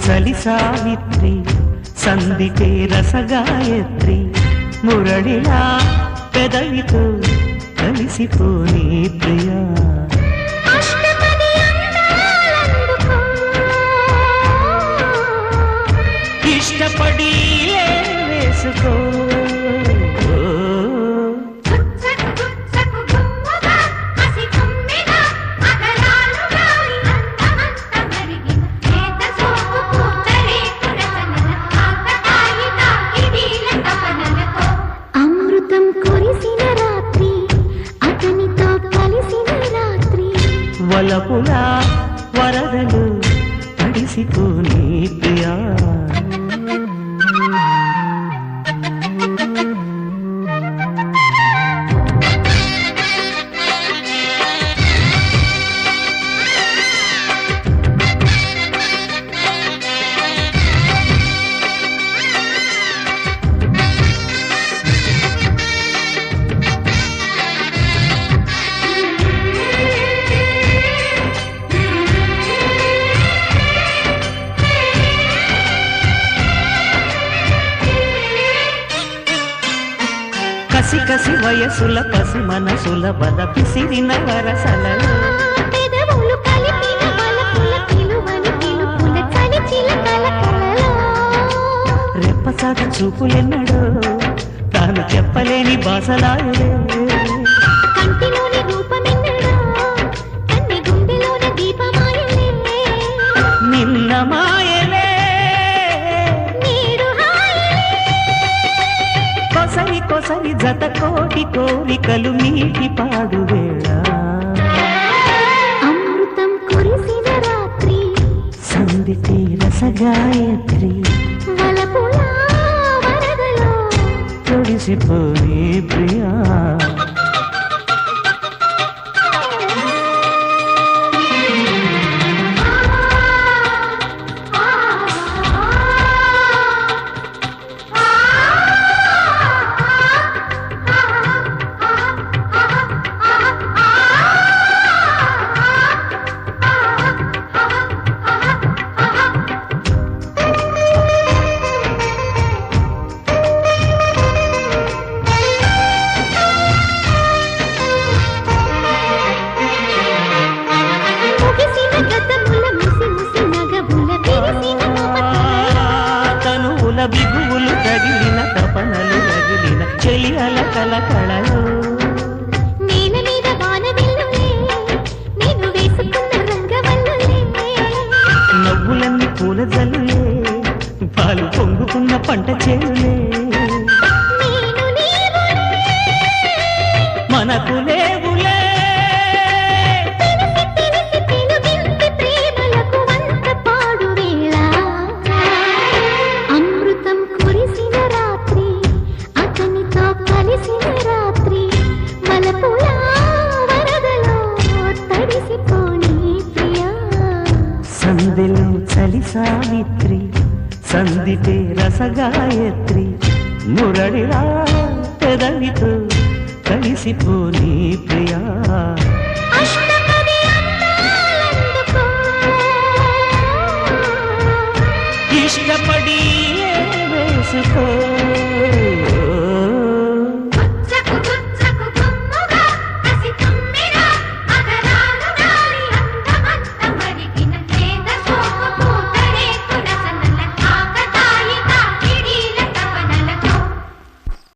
చలి సావిత్రి సందితే రసగాయత్రి మురళిలా పెదవితో కలిసిపోని ప్రియా ఇష్టపడి వేసుకో వలపులా వరదలు తడిసిపోని ప్రియా కసి కసి వయసుల పసి మనసుల బల పిసిరిన వరసలలో పెదవులు కలిపిన వలపుల పిలువని పిలుపుల చలి చిలకల కలలో రెప్పసాట చూపులెన్నడో తాను చెప్పలేని బాసలాయలే కంటిలోని రూపమెన్నడో కన్నె గుండెలోని దీపమాయలే నిన్న మాయలే కొసరి కొసరి జత కోటి కోరికలు మీటి పాడు వేళ అమృతం కురిసిన రాత్రి సందితే రసగాయత్రి వలపులా వరదలో తొడిసిపోని ప్రియా బిగువులు తగిలిన తపనలు రగిలిన చెలి అలకల కళలో నేల మీద వానవిల్లులే నేను వేసుకున్న రంగవల్లులే నవ్వులన్నీ పూల జల్లులే పాలు పొంగుకున్న పంట చేనులే మనకు లేవులే సందెలో చలి సావిత్రి సందితే రసగాయత్రి మురళిలా పెదవితో కలిసిపోని ప్రియా ఇష్టపడి వేసుకో